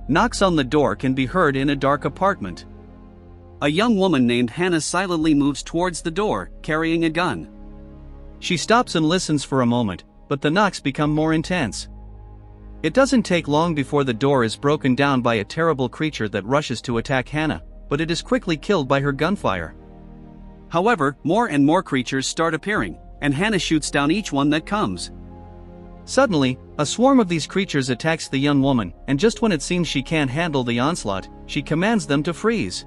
Knocks on the door can be heard in a dark apartment. A young woman named Hannah silently moves towards the door, carrying a gun. She stops and listens for a moment, but the knocks become more intense. It doesn't take long before the door is broken down by a terrible creature that rushes to attack Hannah, but it is quickly killed by her gunfire. However, more and more creatures start appearing, and Hannah shoots down each one that comes. Suddenly, a swarm of these creatures attacks the young woman, and just when it seems she can't handle the onslaught, she commands them to freeze.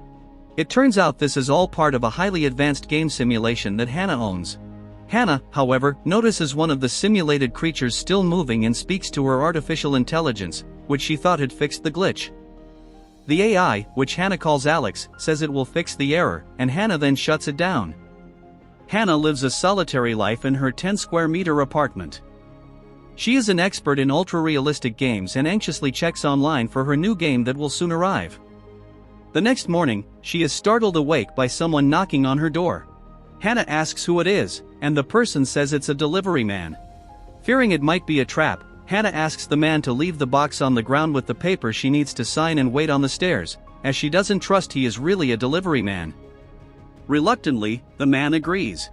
It turns out this is all part of a highly advanced game simulation that Hannah owns. Hannah, however, notices one of the simulated creatures still moving and speaks to her artificial intelligence, which she thought had fixed the glitch. The AI, which Hannah calls Alex, says it will fix the error, and Hannah then shuts it down. Hannah lives a solitary life in her 10-square-meter apartment. She is an expert in ultra-realistic games and anxiously checks online for her new game that will soon arrive. The next morning, she is startled awake by someone knocking on her door. Hannah asks who it is, and the person says it's a delivery man. Fearing it might be a trap, Hannah asks the man to leave the box on the ground with the paper she needs to sign and wait on the stairs, as she doesn't trust he is really a delivery man. Reluctantly, the man agrees.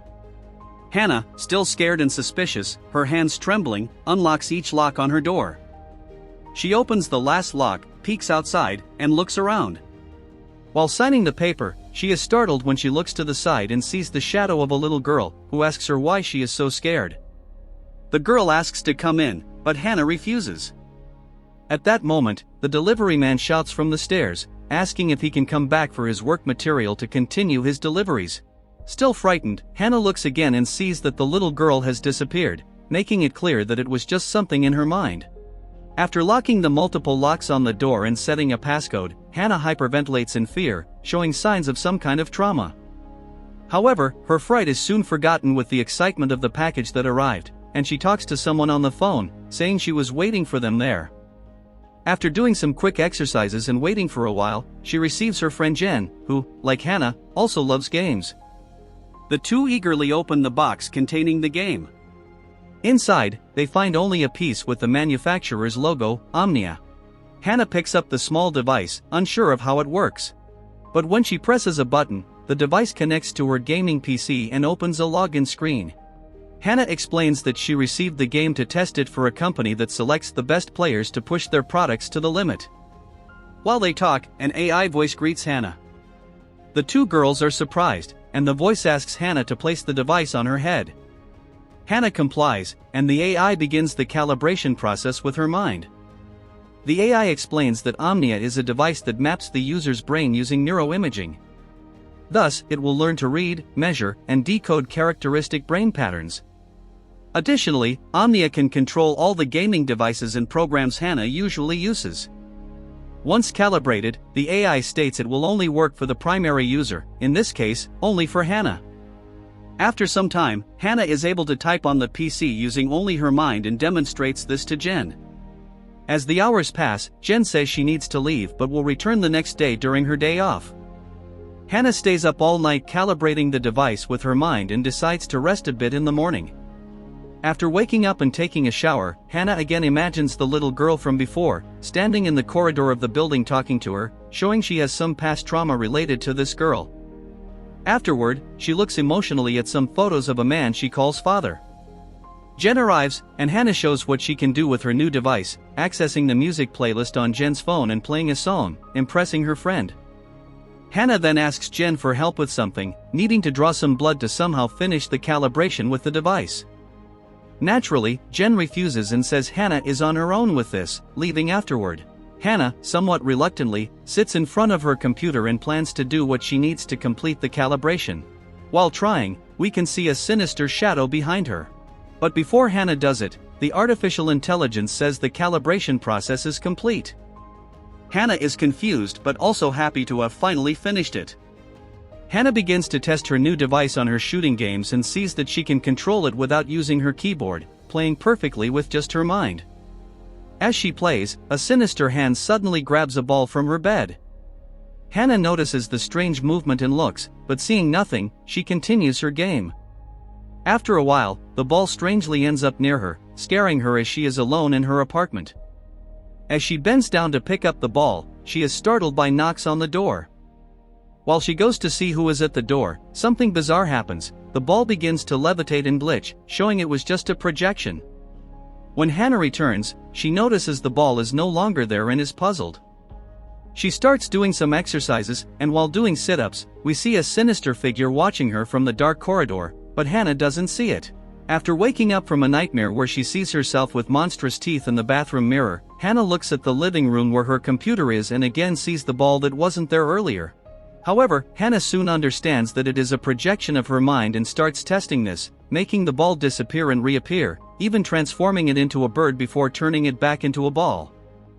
Hannah, still scared and suspicious, her hands trembling, unlocks each lock on her door. She opens the last lock, peeks outside, and looks around. While signing the paper, she is startled when she looks to the side and sees the shadow of a little girl, who asks her why she is so scared. The girl asks to come in, but Hannah refuses. At that moment, the delivery man shouts from the stairs, asking if he can come back for his work material to continue his deliveries. Still frightened, Hannah looks again and sees that the little girl has disappeared, making it clear that it was just something in her mind. After locking the multiple locks on the door and setting a passcode, Hannah hyperventilates in fear, showing signs of some kind of trauma. However, her fright is soon forgotten with the excitement of the package that arrived, and she talks to someone on the phone, saying she was waiting for them there. After doing some quick exercises and waiting for a while, she receives her friend Jen, who, like Hannah, also loves games. The two eagerly open the box containing the game. Inside, they find only a piece with the manufacturer's logo, Omnia. Hannah picks up the small device, unsure of how it works. But when she presses a button, the device connects to her gaming PC and opens a login screen. Hannah explains that she received the game to test it for a company that selects the best players to push their products to the limit. While they talk, an AI voice greets Hannah. The two girls are surprised, and the voice asks Hannah to place the device on her head. Hannah complies, and the AI begins the calibration process with her mind. The AI explains that Omnia is a device that maps the user's brain using neuroimaging. Thus, it will learn to read, measure, and decode characteristic brain patterns. Additionally, Omnia can control all the gaming devices and programs Hannah usually uses. Once calibrated, the AI states it will only work for the primary user, in this case, only for Hannah. After some time, Hannah is able to type on the PC using only her mind and demonstrates this to Jen. As the hours pass, Jen says she needs to leave but will return the next day during her day off. Hannah stays up all night calibrating the device with her mind and decides to rest a bit in the morning. After waking up and taking a shower, Hannah again imagines the little girl from before, standing in the corridor of the building talking to her, showing she has some past trauma related to this girl. Afterward, she looks emotionally at some photos of a man she calls father. Jen arrives, and Hannah shows what she can do with her new device, accessing the music playlist on Jen's phone and playing a song, impressing her friend. Hannah then asks Jen for help with something, needing to draw some blood to somehow finish the calibration with the device. Naturally, Jen refuses and says Hannah is on her own with this, leaving afterward. Hannah, somewhat reluctantly, sits in front of her computer and plans to do what she needs to complete the calibration. While trying, we can see a sinister shadow behind her. But before Hannah does it, the artificial intelligence says the calibration process is complete. Hannah is confused but also happy to have finally finished it. Hannah begins to test her new device on her shooting games and sees that she can control it without using her keyboard, playing perfectly with just her mind. As she plays, a sinister hand suddenly grabs a ball from her bed. Hannah notices the strange movement and looks, but seeing nothing, she continues her game. After a while, the ball strangely ends up near her, scaring her as she is alone in her apartment. As she bends down to pick up the ball, she is startled by knocks on the door. While she goes to see who is at the door, something bizarre happens. The ball begins to levitate and glitch, showing it was just a projection. When Hannah returns, she notices the ball is no longer there and is puzzled. She starts doing some exercises, and while doing sit-ups, we see a sinister figure watching her from the dark corridor, but Hannah doesn't see it. After waking up from a nightmare where she sees herself with monstrous teeth in the bathroom mirror, Hannah looks at the living room where her computer is and again sees the ball that wasn't there earlier. However, Hannah soon understands that it is a projection of her mind and starts testing this, making the ball disappear and reappear, even transforming it into a bird before turning it back into a ball.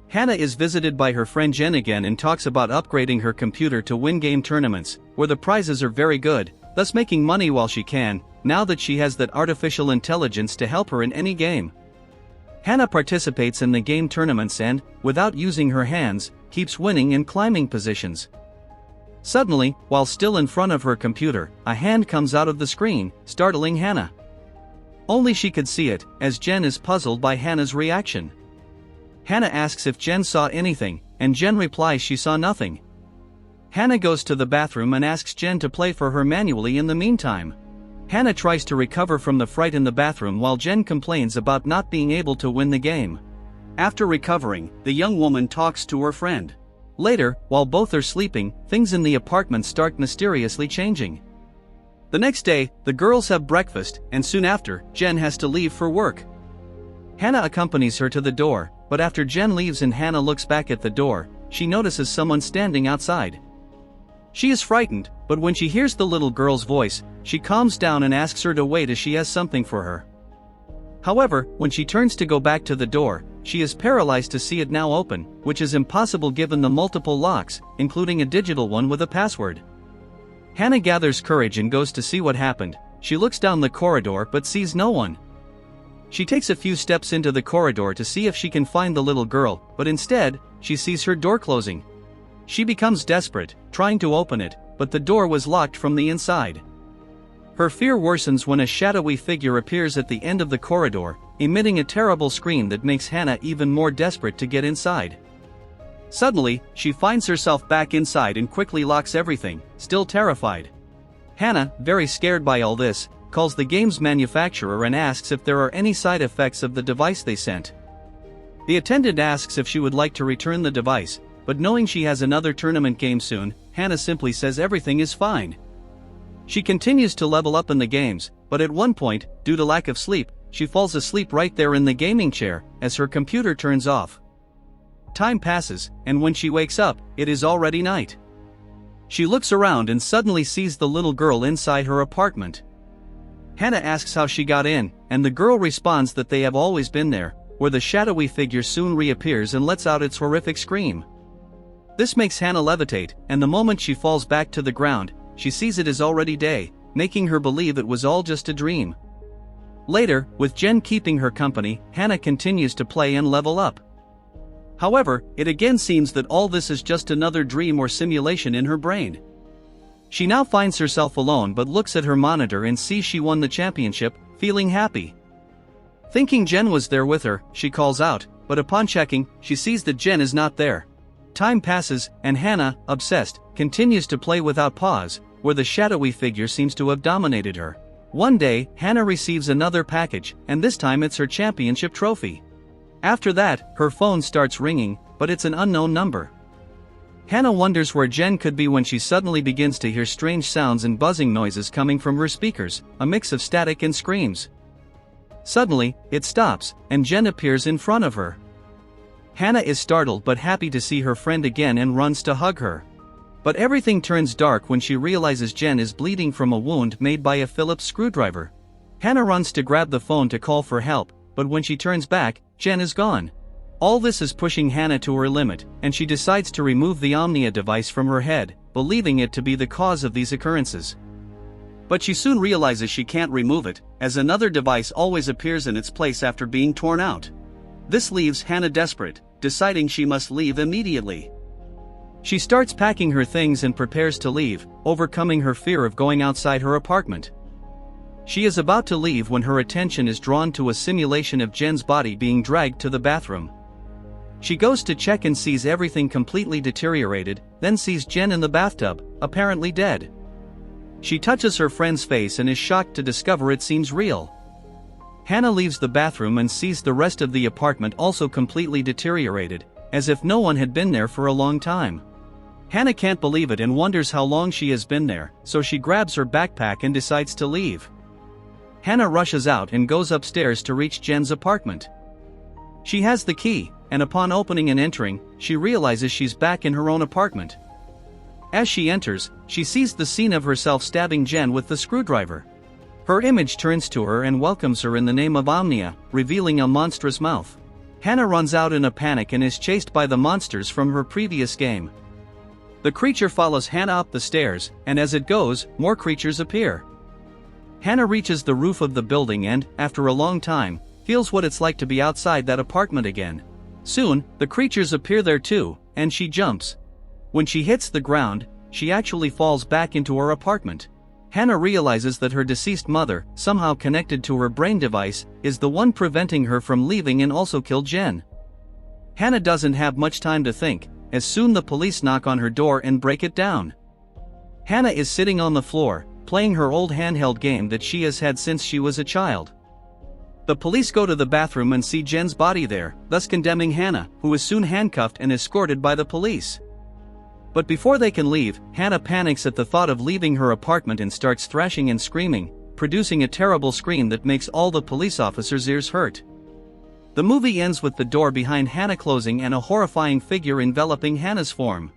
Hannah is visited by her friend Jen again and talks about upgrading her computer to win game tournaments, where the prizes are very good, thus making money while she can, now that she has that artificial intelligence to help her in any game. Hannah participates in the game tournaments and, without using her hands, keeps winning and climbing positions. Suddenly, while still in front of her computer, a hand comes out of the screen, startling Hannah. Only she could see it, as Jen is puzzled by Hannah's reaction. Hannah asks if Jen saw anything, and Jen replies she saw nothing. Hannah goes to the bathroom and asks Jen to play for her manually in the meantime. Hannah tries to recover from the fright in the bathroom while Jen complains about not being able to win the game. After recovering, the young woman talks to her friend. Later, while both are sleeping, things in the apartment start mysteriously changing. The next day, the girls have breakfast, and soon after, Jen has to leave for work. Hannah accompanies her to the door, but after Jen leaves and Hannah looks back at the door, she notices someone standing outside. She is frightened, but when she hears the little girl's voice, she calms down and asks her to wait as she has something for her. However, when she turns to go back to the door, she is paralyzed to see it now open, which is impossible given the multiple locks, including a digital one with a password. Hannah gathers courage and goes to see what happened. She looks down the corridor but sees no one. She takes a few steps into the corridor to see if she can find the little girl, but instead, she sees her door closing. She becomes desperate, trying to open it, but the door was locked from the inside. Her fear worsens when a shadowy figure appears at the end of the corridor, emitting a terrible scream that makes Hannah even more desperate to get inside. Suddenly, she finds herself back inside and quickly locks everything, still terrified. Hannah, very scared by all this, calls the game's manufacturer and asks if there are any side effects of the device they sent. The attendant asks if she would like to return the device, but knowing she has another tournament game soon, Hannah simply says everything is fine. She continues to level up in the games, but at one point, due to lack of sleep, she falls asleep right there in the gaming chair, as her computer turns off. Time passes, and when she wakes up, it is already night. She looks around and suddenly sees the little girl inside her apartment. Hannah asks how she got in, and the girl responds that they have always been there, where the shadowy figure soon reappears and lets out its horrific scream. This makes Hannah levitate, and the moment she falls back to the ground, she sees it is already day, making her believe it was all just a dream. Later, with Jen keeping her company, Hannah continues to play and level up. However, it again seems that all this is just another dream or simulation in her brain. She now finds herself alone but looks at her monitor and sees she won the championship, feeling happy. Thinking Jen was there with her, she calls out, but upon checking, she sees that Jen is not there. Time passes, and Hannah, obsessed, continues to play without pause, where the shadowy figure seems to have dominated her. One day, Hannah receives another package, and this time it's her championship trophy. After that, her phone starts ringing, but it's an unknown number. Hannah wonders where Jen could be when she suddenly begins to hear strange sounds and buzzing noises coming from her speakers, a mix of static and screams. Suddenly, it stops, and Jen appears in front of her. Hannah is startled but happy to see her friend again and runs to hug her. But everything turns dark when she realizes Jen is bleeding from a wound made by a Phillips screwdriver. Hannah runs to grab the phone to call for help, but when she turns back, Jen is gone. All this is pushing Hannah to her limit, and she decides to remove the Omnia device from her head, believing it to be the cause of these occurrences. But she soon realizes she can't remove it, as another device always appears in its place after being torn out. This leaves Hannah desperate, deciding she must leave immediately. She starts packing her things and prepares to leave, overcoming her fear of going outside her apartment. She is about to leave when her attention is drawn to a simulation of Jen's body being dragged to the bathroom. She goes to check and sees everything completely deteriorated, then sees Jen in the bathtub, apparently dead. She touches her friend's face and is shocked to discover it seems real. Hannah leaves the bathroom and sees the rest of the apartment also completely deteriorated, as if no one had been there for a long time. Hannah can't believe it and wonders how long she has been there, so she grabs her backpack and decides to leave. Hannah rushes out and goes upstairs to reach Jen's apartment. She has the key, and upon opening and entering, she realizes she's back in her own apartment. As she enters, she sees the scene of herself stabbing Jen with the screwdriver. Her image turns to her and welcomes her in the name of Omnia, revealing a monstrous mouth. Hannah runs out in a panic and is chased by the monsters from her previous game. The creature follows Hannah up the stairs, and as it goes, more creatures appear. Hannah reaches the roof of the building and, after a long time, feels what it's like to be outside that apartment again. Soon, the creatures appear there too, and she jumps. When she hits the ground, she actually falls back into her apartment. Hannah realizes that her deceased mother, somehow connected to her brain device, is the one preventing her from leaving and also kill Jen. Hannah doesn't have much time to think, as soon the police knock on her door and break it down. Hannah is sitting on the floor, playing her old handheld game that she has had since she was a child. The police go to the bathroom and see Jen's body there, thus condemning Hannah, who is soon handcuffed and escorted by the police. But before they can leave, Hannah panics at the thought of leaving her apartment and starts thrashing and screaming, producing a terrible scream that makes all the police officers' ears hurt. The movie ends with the door behind Hannah closing and a horrifying figure enveloping Hannah's form.